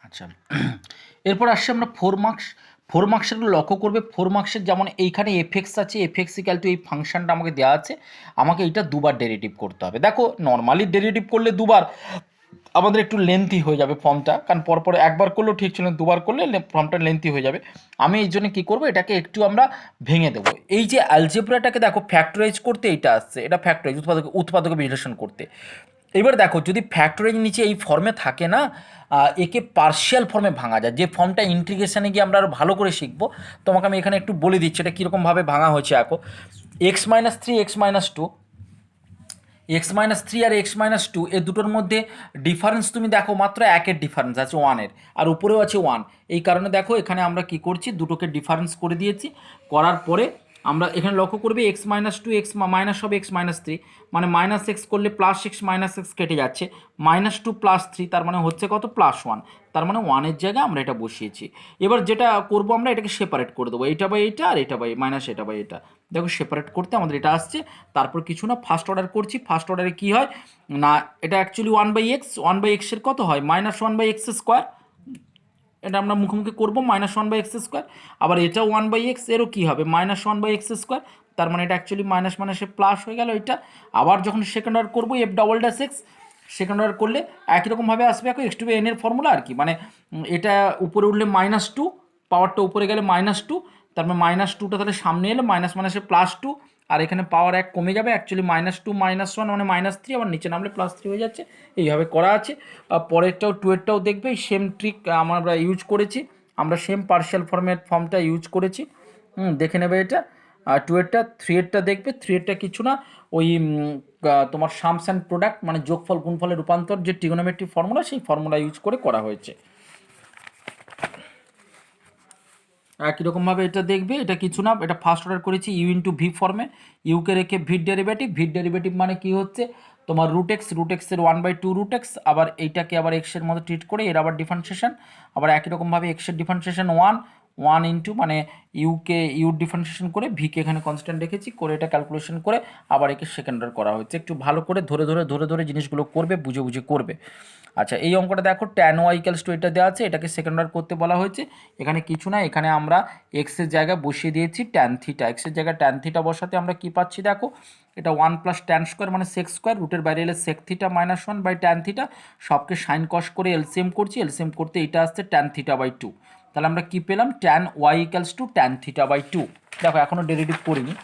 আচ্ছা, এরপর আসছে আমরা 4 মার্কস। 4 মার্কসেরগুলো লক্ষ্য করবে। 4 মার্কসের যেমন এইখানে এফএক্স আছে, এফএক্স ইকাল টু এই ফাংশনটা আমাকে দেওয়া আছে, আমাকে এইটা দুবার ডেরিভেটিভ করতে হবে। দেখো নর্মালি ডেরিভেটিভ করলে দুবার আমাদের একটু লেন্থি হয়ে যাবে ফর্মটা, কারণ পরপর একবার করলেও ঠিক ছিল, দুবার করলে ফর্মটা লেন্থি হয়ে যাবে। আমি এই জন্য কী করবো, এটাকে একটু আমরা ভেঙে দেবো। এই যে অ্যালজেব্রাটাকে দেখো ফ্যাক্টরাইজ করতে এইটা আসছে, এটা ফ্যাক্টরাইজ উৎপাদক বিশ্লেষণ করতে। এবার দেখো যদি ফ্যাক্টরাইজ নিচে এই ফর্মে থাকে না, একে পার্শিয়াল ফর্মে ভাঙা যায়, যে ফর্মটা ইন্টিগ্রেশনে গিয়ে আমরা আরও ভালো করে শিখবো। তোমাকে আমি এখানে একটু বলে দিচ্ছি এটা কীরকমভাবে ভাঙা হয়েছে। দেখো x-3 x-2, x-3 আর x-2 এ দুটোর মধ্যে ডিফারেন্স তুমি দেখো মাত্র একের ডিফারেন্স আছে, ওয়ানের, আর উপরেও আছে ওয়ান। এই কারণে দেখো এখানে আমরা কি করছি, দুটোকে ডিফারেন্স করে দিয়েছি। করার পরে আমরা এখানে লক্ষ্য করবে x-2 x মাইনাস হবে x-3, মানে মাইনাস এক্স করলে প্লাস এক্স মাইনাস এক্স কেটে যাচ্ছে, -2 + 3 তার মানে হচ্ছে কত, +1। তার মানে ওয়ানের জায়গায় আমরা এটা বসিয়েছি। এবার যেটা করব আমরা এটাকে সেপারেট করে দেবো, এটা বাই এটা আর এটা বাই মাইনাস এটা বাই এটা। দেখো সেপারেট করতে আমাদের এটা আসছে। তারপর কিছু না, ফার্স্ট অর্ডার করছি। ফার্স্ট অর্ডারে কী হয় না, এটা অ্যাকচুয়ালি 1/x কত হয়, -1/x²। এটা আমরা মুখোমুখি করবো, -1/x²। আবার এটা 1/x, এরও কী হবে, -1/x²। তার মানে এটা অ্যাকচুয়ালি মাইনাস মাইনাসে প্লাস হয়ে গেল এটা। আবার যখন সেকেন্ড অর্ডার করবো f'(x), সেকেন্ড অর্ডার করলে একই রকমভাবে আসবে। এখন x⁴n এর ফর্মুলা আর কি, মানে এটা উপরে উঠলে -2, পাওয়ারটা উপরে গেলে -2, তার মানে -2টা তাহলে সামনে এলে মাইনাস মাইনাসে +2, আর এখানে পাওয়ার 1 কমে যাবে, অ্যাকচুয়ালি -2 -1 মানে -3, আবার নিচে নামলে +3 হয়ে যাচ্ছে। এইভাবে করা আছে। পরেরটাও 2এরটাও দেখবে সেম ট্রিক আমরা ইউজ করেছি, আমরা সেম পার্শিয়াল ফর্মটা ইউজ করেছি। দেখে নেবে এটা। আর 2এরটা, 3এরটা দেখবে। 3এরটা কিছু না, ওই তোমার সামস অ্যান্ড প্রোডাক্ট, মানে যোগফল গুণফলের রূপান্তর, যে ট্রিগোনোমেট্রি ফর্মুলা, সেই ফর্মুলা ইউজ করে করা হয়েছে। একই রকমভাবে এটা দেখবে, এটা কিছু না, এটা ফার্স্ট অর্ডার করেছি u/v ফর্মে। ইউকে রেখে ভির ডেরিভেটিভ মানে কি হচ্ছে তোমার রুট এক্সের 1/2 √x, আবার এইটাকে আবার এক্সের মতো ট্রিট করে এর আবার ডিফারেন্সিয়েশন। আবার একই রকমভাবে এক্সের ডিফারেন্সিয়েশন 1 ইন্টু, মানে ইউর ডিফারেন্সিয়েশন করে ভিকে এখানে কনস্ট্যান্ট রেখেছি, করে এটা ক্যালকুলেশন করে আবার একে সেকেন্ড অর্ডার করা হচ্ছে। একটু ভালো করে ধরে জিনিসগুলো করবে, বুঝে বুঝে করবে। আচ্ছা, এই অঙ্কটা দেখো tan y = এটা দেওয়া আছে, এটাকে সেকেন্ড অর্ডার করতে বলা হয়েছে। এখানে কিছু না, এখানে আমরা এক্সের জায়গায় বসিয়ে দিয়েছি tan θ। এক্সের জায়গায় tan θ বসাতে আমরা কি পাচ্ছি দেখো, এটা 1 + tan² মানে sec², রুটের বাইরে এলে sec θ -1/tan θ, সবকে সাইন কস করে এলসিএম করছি, এলসিএম করতে এটা আসছে tan θ/2। তাহলে আমরা কি পেলাম, tan y = tan θ/2। দেখো এখনও ডেরিভেটিভ করিনি,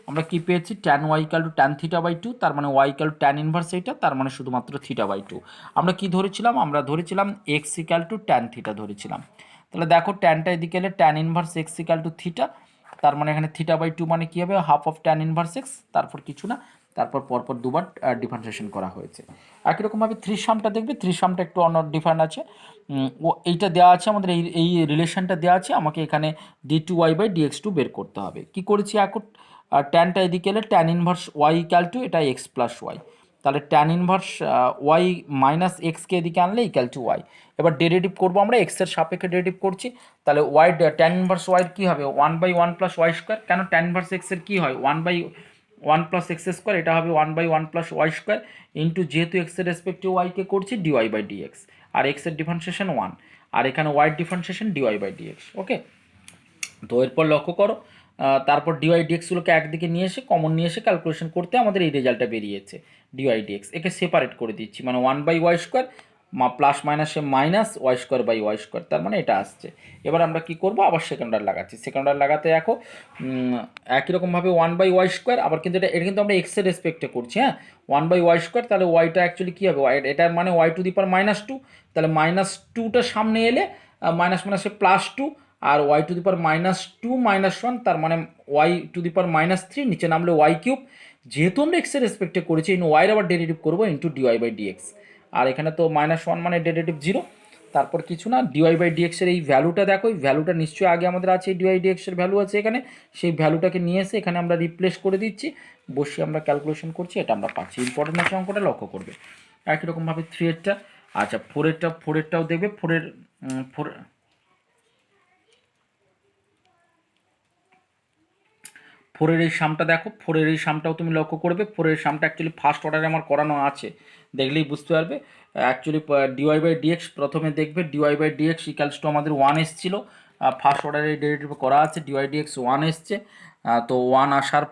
আমরা কি পেয়েছি, tan y = tan θ/2, তার মানে y = tan ইনভার্স এইটা, তার মানে শুধুমাত্র θ/2। আমরা কি ধরেছিলাম, আমরা ধরেছিলাম x = tan θ ধরেছিলাম। তাহলে দেখো ট্যানটা এদিকে এলে tan ইনভার্স x = θ, তার মানে এখানে θ/2 মানে কী হবে, half of tan inverse x। তারপর কিছু না, তারপর পরপর দুবার ডিফারেন্সিয়েশন করা হয়েছে। একই রকমভাবে 3 সামটা দেখবে, 3 সামটা একটু অন্য ডিফারেন্ট আছে। ও এইটা দেওয়া আছে আমাদের, এই রিলেশনটা দেওয়া আছে, আমাকে এখানে d2y/dx2 বের করতে হবে। কি করেছি এখন, ট্যানটা এদিকে এলে tan ইনভার্স y = এটা x + y, তাহলে tan ইনভার্স y মাইনাস এক্সকে এদিকে আনলে = y। এবার ডেরিভেটিভ করবো আমরা, এক্সের সাপেক্ষে ডেরিভেটিভ করছি। তাহলে y tan ইনভার্স y কী হবে, 1/1 + y²। কেন, tan ইনভার্স এক্সের কী হয়, 1/1 + x², এটা হবে 1/1 + y² ইন্টু, যেহেতু এক্সের রেসপেক্টিভ ওয়াইকে করছি dy/dx, আর এক্সের ডিফারেন্সিয়েশন 1, আর এখানে ওয়াইয়ের ডিফারেন্সিয়েশন dy/dx। ওকে, তো এরপর লক্ষ্য করো, তারপর dy/dxগুলোকে একদিকে নিয়ে এসে কমন নিয়ে এসে ক্যালকুলেশন করতে আমাদের এই রেজাল্টটা বেরিয়েছে dy/dx। একে সেপারেট করে দিচ্ছি, মানে 1/y² প্লাস মাইনাসে মাইনাস y²/y², তার মানে এটা আসছে। এবার আমরা কি করব, আবার সেকেন্ড অর্ডার লাগাচ্ছি। সেকেন্ড অর্ডার লাগাতে দেখো একই রকমভাবে 1/y², আবার কিন্তু এটা কিন্তু আমরা এক্সের রেসপেক্টে করছি, হ্যাঁ, 1/y²। তাহলে ওয়াইটা অ্যাকচুয়ালি কী হবে, এটার মানে y⁻², তাহলে -2টা সামনে এলে মাইনাস মাইনাসে +2, আর y⁻2 -1, তার মানে y⁻3, নিচে নামলে y3। যেহেতু আমরা এক্সের রেসপেক্টে করেছি, এই ওয়াইয়ের আবার ডেরিভেটিভ করবো ইন্টু dy/dx, আর এখানে তো -1 মানে ডেরিভেটিভ 0। তারপর কিছু না, dy/dx এর এই ভ্যালুটা দেখো, এই ভ্যালুটা নিশ্চয়ই আগে আমাদের আছে, এই dy/dx এর ভ্যালু আছে এখানে, সেই ভ্যালুটাকে নিয়ে এসে এখানে আমরা রিপ্লেস করে দিচ্ছি, বসে আমরা ক্যালকুলেশন করছি, এটা আমরা পাচ্ছি। ইম্পর্টেন্ট আছে অঙ্কটা, লক্ষ্য করবে। একই রকমভাবে 3এরটা, আচ্ছা 4এরটাও দেখবে। 4এর এই সামটা দেখো, 4এর এই সামটাও তুমি লক্ষ্য করবে। 4এর সামটা অ্যাকচুয়ালি ফার্স্ট অর্ডারে আমার করানো আছে, দেখলেই বুঝতে পারবে। অ্যাকচুয়ালি ডিওয়াই বাই ডিএক্স প্রথমে দেখবে dy by dx equals to আমাদের 1 এসেছিলো, ফার্স্ট অর্ডারের ডেরিভেটিভ করা আছে, ডিওয়াই ডিএক্স 1 এসছে, তো 1 আসার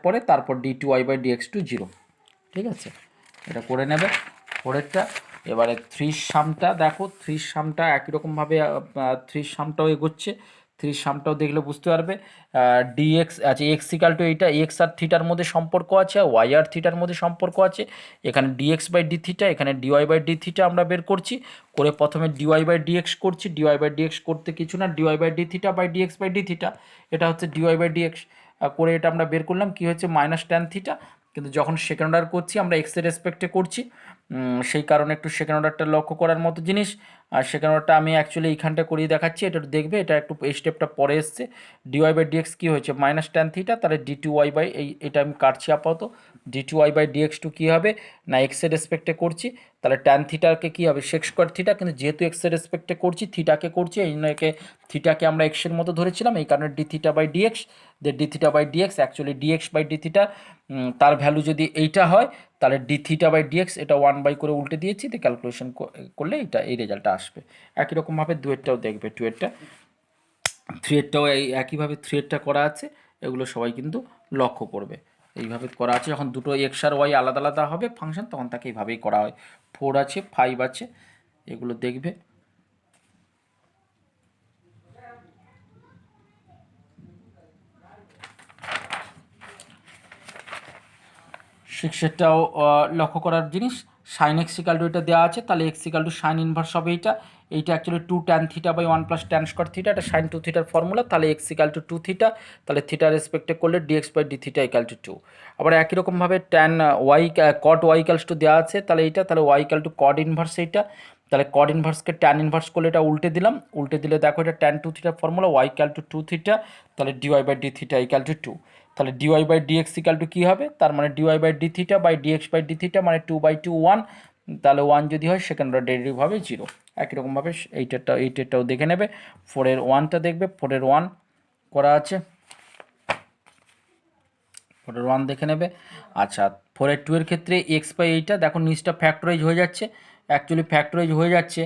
পরে তারপর d two y by dx two 0। ঠিক আছে, এটা করে নেবে পরেরটা। এবারে থ্রির সামটা দেখো, থ্রির সামটা একই রকমভাবে থ্রির সামটাও এগোচ্ছে, থ্রির সামটাও দেখলে বুঝতে পারবে। ডিএক্স আছে এক্স ইকাল টু এইটা, এক্স আর থিটার মধ্যে সম্পর্ক আছে, আর ওয়াই আর থিটার মধ্যে সম্পর্ক আছে। এখানে ডিএক্স বাই ডি থিটা, এখানে ডিওয়াই বাই ডি থিটা আমরা বের করছি, করে প্রথমে ডিওয়াই বাই ডিএক্স করছি। ডিওয়াই বাই ডিএক্স করতে কিছু না, dy by d theta by dx by d theta, এটা হচ্ছে ডিওয়াই বাই ডিএক্স। করে এটা আমরা বের করলাম কি হচ্ছে মাইনাস ট্যান থিটা। কিন্তু যখন সেকেন্ড অর্ডার করছি আমরা এক্সের রেসপেক্টে করছি, সেই কারণে একটু সেকেন্ড অর্ডারটা লক্ষ্য করার মতো জিনিস। আর সেকেন্ড অর্ডারটা আমি অ্যাকচুয়ালি এইখানটা করিয়ে দেখাচ্ছি, এটা দেখবে, এটা একটু এই স্টেপটা পরে এসছে। ডিওয়াই বাই ডিএক্স কী হয়েছে মাইনাস ট্যান থিটা, তাহলে ডি টু ওয়াই বাই এটা আমি কাটছি আপাতত। D two y by dx two কী হবে না এক্সের রেসপেক্টে করছি, তাহলে ট্যান থিটাকে কী হবে সেক স্কোয়ার থিটা, কিন্তু যেহেতু এক্সের রেসপেক্টে করছি থিটাকে করছি, এই জন্য একে থিটাকে আমরা এক্সের মতো ধরেছিলাম, এই কারণে d theta by dx. D theta by dx actually dx by d theta, তার ভ্যালু যদি এইটা হয় তাহলে ডি থিটা বাই ডিএক্স, এটা 1 করে উল্টে দিয়েছি, তো ক্যালকুলেশন করলে এটা এই রেজাল্টটা আসবে। একই রকমভাবে দুয়েরটাও দেখবে, টুয়েরটা থ্রিয়েরটাও এই একইভাবে থ্রিয়েরটা করা আছে, এগুলো সবাই কিন্তু লক্ষ্য করবে। এইভাবে করা আছে, যখন দুটো এক্স আর ওয়াই আলাদা আলাদা হবে ফাংশন তখন তাকে এইভাবেই করা হয়। 4 আছে 5 আছে, এগুলো দেখবে। সিক্সেরটাও লক্ষ্য করার জিনিস, সাইন এক্স ইকাল টু এটা দেওয়া আছে, তাহলে x equal to sine inverse হবে এইটা। এইটা actually 2 tan theta by 1 plus tan square theta, এটা সাইন 2 থিটার ফর্মুলা, তাহলে এক্স ইকাল টু 2 থিটা, তাহলে থিটা রেসপেক্টে করলে dx by d theta equal to 2। আবার একই রকমভাবে tan y cot y equals to দেওয়া আছে, তাহলে এইটা, তাহলে y equal to cot inverse এইটা, তাহলে কড ইনভার্সকে ট্যান ইনভার্স করলে এটা উল্টে দিলাম, উল্টে দিলে দেখো এটা ট্যান 2 থিটার formula, y equal to 2 theta, তাহলে dy by d theta equal to 2। তাহলে dy by dx equal to কী হবে, তার মানে dy by d theta by dx by d theta মানে 2/2 1, তাহলে 1 যদি হয় সেকেন্ড অর্ডার ডেরিভেটিভ হবে 0। একই রকমভাবে এইটারটাও দেখে নেবে। 4-এর 1টা দেখবে, 4-এর 1 করা আছে, 4-এর 1 দেখে নেবে। আচ্ছা 4-এর 2-এর ক্ষেত্রে এক্স বাই এইটা দেখো নিচটা ফ্যাক্টরাইজ হয়ে যাচ্ছে, অ্যাকচুয়ালি ফ্যাক্টরাইজ হয়ে যাচ্ছে,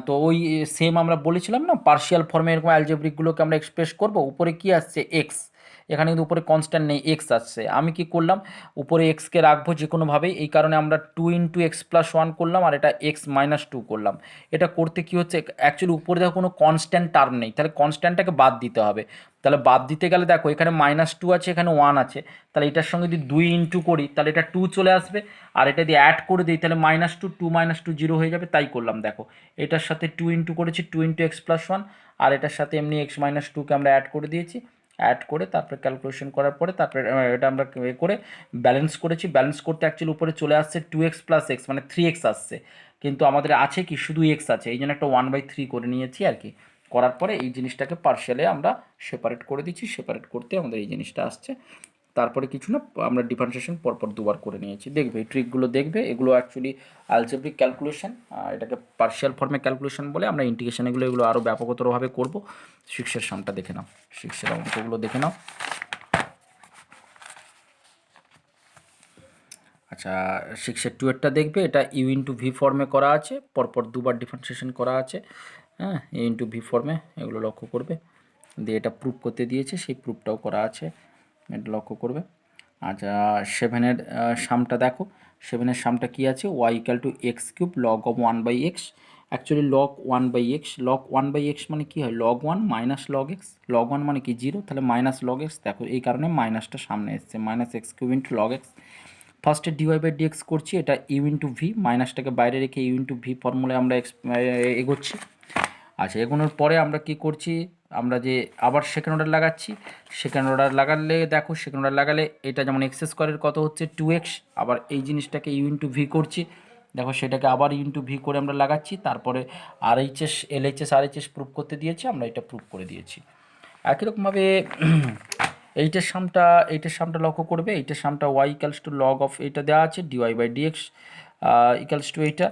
তো ওই সেম আমরা বলেছিলাম না পার্শিয়াল ফর্মে এরকম অ্যালজেব্রিকগুলোকে আমরা এক্সপ্রেস করব, উপরে কি আসছে এক্স, এখানে কিন্তু উপরে কনস্ট্যান্ট নেই এক্স আসছে, আমি কি করলাম উপরে এক্সকে রাখবো যে কোনোভাবেই, এই কারণে আমরা 2 ইন্টু এক্স প্লাস 1 করলাম, আর এটা এক্স মাইনাস 2 করলাম। এটা করতে কি হচ্ছে অ্যাকচুয়ালি উপরে দেখো কোনো কনস্ট্যান্ট টার্ম নেই, তাহলে কনস্ট্যান্টটাকে বাদ দিতে হবে, তাহলে বাদ দিতে গেলে দেখো এখানে -2 আছে এখানে 1 আছে, তাহলে এটার সঙ্গে যদি 2 ইন্টু করি তাহলে এটা 2 চলে আসবে, আর এটা যদি অ্যাড করে দিই তাহলে -2 0 হয়ে যাবে, তাই করলাম দেখো এটার সাথে 2 ইন্টু করেছি 2 ইন্টু এক্স প্লাস 1, আর এটার সাথে এমনি এক্স মাইনাস 2কে আমরা অ্যাড করে দিয়েছি, অ্যাড করে তারপরে ক্যালকুলেশন করার পরে তারপরে এটা আমরা করে ব্যালেন্স করেছি, ব্যালেন্স করতে অ্যাকচুয়ালি উপরে চলে আসছে 2x প্লাস এক্স মানে 3x আসছে, কিন্তু আমাদের আছে কি শুধু এক্স আছে, এই জন্য একটা 1/3 করে নিয়েছি আর কি। করার পরে এই জিনিসটাকে পার্শিয়ালে আমরা সেপারেট করে দিচ্ছি, সেপারেট করতে আমাদের এই জিনিসটা আসছে। তারপরে কিছু না আমরা ডিফারেন্সিয়েশন পরপর দুবার করে নিয়েছি, দেখবে এই ট্রিকগুলো দেখবে, এগুলো অ্যাকচুয়ালি অ্যালজেব্রিক ক্যালকুলেশন, এটাকে পার্শিয়াল ফর্মে ক্যালকুলেশন বলে, আমরা ইন্টিগ্রেশন এগুলো আরও ব্যাপকতরভাবে করব। 6-এর সামটা দেখে নাও, 6-এর অঙ্কগুলো দেখে নাও। আচ্ছা 6-এর 2-এরটা দেখবে, এটা ইউ ইন্টু ভি ফর্মে করা আছে, পরপর দুবার ডিফারেন্সিয়েশন করা আছে, হ্যাঁ ইউ ইন্টু ভি ফর্মে, এগুলো লক্ষ্য করবে। দিয়ে এটা প্রুফ করতে দিয়েছে, সেই প্রুফটাও করা আছে, এটা লক্ষ্য করবে। আচ্ছা 7-এর সামটা দেখো, 7-এর সামটা কী আছে, y equal to x cube log of 1/x, actually log 1/x, log 1/x মানে কী হয় log 1 minus log x, log 1 মানে কি 0, তাহলে মাইনাস লগ এক্স, দেখো এই কারণে মাইনাসটা সামনে এসছে, minus x cube into log x. ফার্স্টে ডিওয়াই বাই ডিএক্স করছি, এটা ইউ ইন্টু ভি, মাইনাসটাকে বাইরে রেখে ইউ ইন্টু ভি ফর্মুলায় আমরা এগোচ্ছি। আচ্ছা এগোনোর পরে আমরা কি করছি, আমরা যে আবার সেকেন্ড অর্ডার লাগাচ্ছি, সেকেন্ড অর্ডার লাগালে দেখো সেকেন্ড অর্ডার লাগালে এটা যেমন এক্স স্কোয়ারের কত হচ্ছে 2x, আবার এই জিনিসটাকে ইউ ইন্টু ভি করছি, দেখো সেটাকে আবার ইউ ইন্টু ভি করে আমরা লাগাচ্ছি, তারপরে আরএইচএস এলএইচএস আরএইচএস প্রুভ করতে দিয়েছি, আমরা এটা প্রুভ করে দিয়েছি। একই রকমভাবে এইটের সামটা লক্ষ্য করবে, এইটের সামটা y equals to log of এইটা দেওয়া আছে dy by dx equals to এইটা,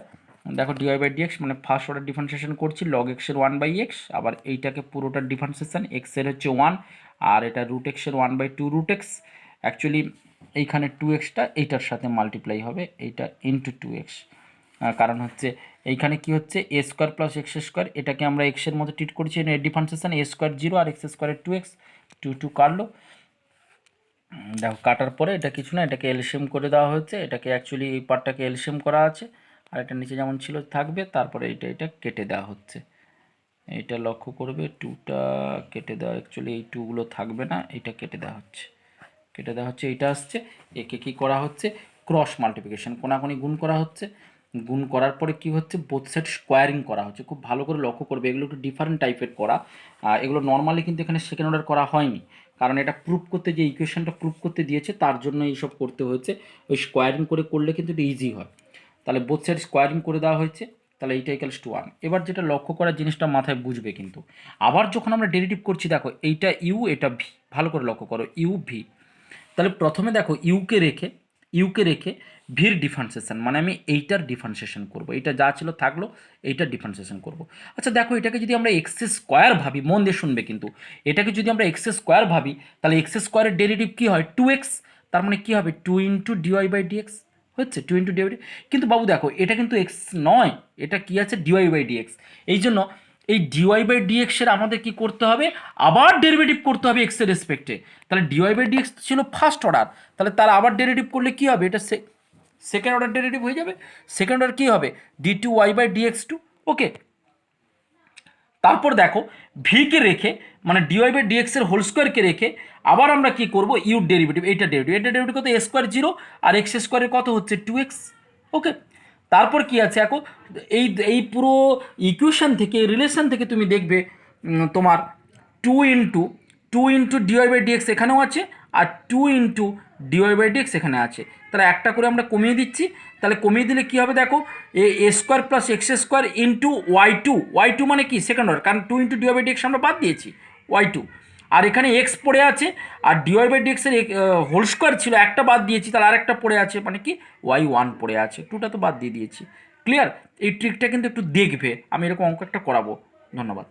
দেখো ডিওয়াই বাই ডিএক্স মানে ফার্স্ট অর্ডার ডিফারেন্সিয়েশন করছি লগ এক্সের 1/x, আবার এইটাকে পুরোটার ডিফারেন্সিয়েশন এক্সের হচ্ছে 1, আর এটা রুট এক্সের 1/2 রুট এক্স, অ্যাকচুয়ালি এইখানে 2xটা এইটার সাথে মাল্টিপ্লাই হবে, এইটা ইন্টু 2x, কারণ হচ্ছে এইখানে কি হচ্ছে এ স্কোয়ার প্লাস এক্স স্কোয়ার, এটাকে আমরা এক্সের মধ্যে ট্রিট করছি, এর ডিফারেন্সিয়েশন এ স্কোয়ার 0 আর এক্স স্কোয়ারের 2x, 2 কাটলো। দেখো কাটার পরে এটা কিছু না, এটাকে এলসিএম করে দেওয়া হয়েছে, এটাকে অ্যাকচুয়ালি এই পার্টটাকে এলসিএম করা আছে, আর এটা নিচে যেমন ছিল থাকবে, তারপরে এটা কেটে দেওয়া হচ্ছে। এইটা লক্ষ্য করবে, 2টা কেটে দেওয়া, অ্যাকচুয়ালি এই 2গুলো থাকবে না, এটা কেটে দেওয়া হচ্ছে, এইটা আসছে। একে কি করা হচ্ছে, ক্রস মাল্টিপ্লিকেশন, কোনাকুনি গুণ করা হচ্ছে। গুণ করার পরে কি হচ্ছে, বোথ সাইড স্কোয়ারিং করা হচ্ছে। খুব ভালো করে লক্ষ্য করবে, এগুলো একটু ডিফারেন্ট টাইপের করা, এগুলো নর্মালি কিন্তু এখানে সেকেন্ড অর্ডার করা হয়নি, কারণ এটা প্রুফ করতে, যে ইকুয়েশনটা প্রুফ করতে দিয়েছে তার জন্য এইসব করতে হয়েছে। ওই স্কোয়ারিং করে করলে কিন্তু এটা ইজি হয়। তাহলে বোথ সাইড স্কোয়ারিং করে দেওয়া হয়েছে, তাহলে এইটা ইকুয়ালস টু 1। এবার যেটা লক্ষ্য করার জিনিসটা মাথায় বুঝবে কিন্তু, আবার যখন আমরা ডেরিভেটিভ করছি, দেখো এইটা ইউ, এটা ভি, ভালো করে লক্ষ্য করো, ইউ ভি। তাহলে প্রথমে দেখো ইউকে রেখে ভির ডিফারেন্সিয়েশন, মানে আমি এইটার ডিফারেন্সিয়েশন করব, এটা যা ছিল থাকলো, এইটার ডিফারেন্সিয়েশন করব। আচ্ছা দেখো, এটাকে যদি আমরা এক্স স্কোয়ার ভাবি, মন দিয়ে শুনবে কিন্তু, এটাকে যদি আমরা এক্স স্কোয়ার ভাবি, তাহলে এক্স স্কোয়ারের ডেরিভেটিভ কী হয়, 2x, তার মানে কী হবে 2 ইন্টু ডিওয়াই বাই ডিএক্স, হচ্ছে 2 ইন্টু ডিওয়াই। কিন্তু বাবু দেখো, এটা কিন্তু এক্স নয়, এটা কি আছে ডিওয়াই বাই ডিএক্স। এই জন্য এই ডিওয়াই বাই ডিএক্সের আমাদের কি করতে হবে, আবার ডেরিভেটিভ করতে হবে এক্সের রেসপেক্টে। তাহলে ডিওয়াই বাই ডিএক্স ছিল ফার্স্ট অর্ডার, তাহলে তার আবার ডেরিভেটিভ করলে কি হবে, এটা সেকেন্ড অর্ডার ডেরিভেটিভ হয়ে যাবে। সেকেন্ড অর্ডার কী হবে, ডি2 ওয়াই বাই ডিএক্স টু। ওকে, তারপর দেখো ভিকে রেখে, মানে ডিওয়াই বাই ডিএক্সের হোল স্কোয়ারকে রেখে আবার আমরা কি করব, ইউ ডেরিভেটিভ, এটা ডেরিভেটিভ কত, এ স্কোয়ার 0 আর এক্স স্কোয়ারের কত হচ্ছে 2x। ওকে, তারপর কি আছে, এখন এই এই পুরো ইকুয়েশন থেকে, রিলেশন থেকে তুমি দেখবে তোমার two into dy by dx এখানেও আছে, আর 2 ইন্টু ডিওয়াই বাই ডিএক্স এখানে আছে। তাহলে একটা করে আমরা কমিয়ে দিচ্ছি, তাহলে কমিয়ে দিলে কী হবে দেখো, a square plus x square into y two মানে কি সেকেন্ড অর্ডার, কারণ 2 ইন্টু ডিওয়াই বাই ডিএক্স আমরা বাদ দিয়েছি, ওয়াই2। আর এখানে এক্স পড়ে আছে, আর ডিওয়াই বাই ডিএক্সের হোল স্কোয়ার ছিল, একটা বাদ দিয়েছি, তাহলে আরেকটা পড়ে আছে, মানে কি ওয়াই1 পড়ে আছে, 2টা তো বাদ দিয়ে দিয়েছি। ক্লিয়ার? এই ট্রিকটা কিন্তু একটু দেখবে, আমি এরকম অঙ্ক একটা করাবো। ধন্যবাদ।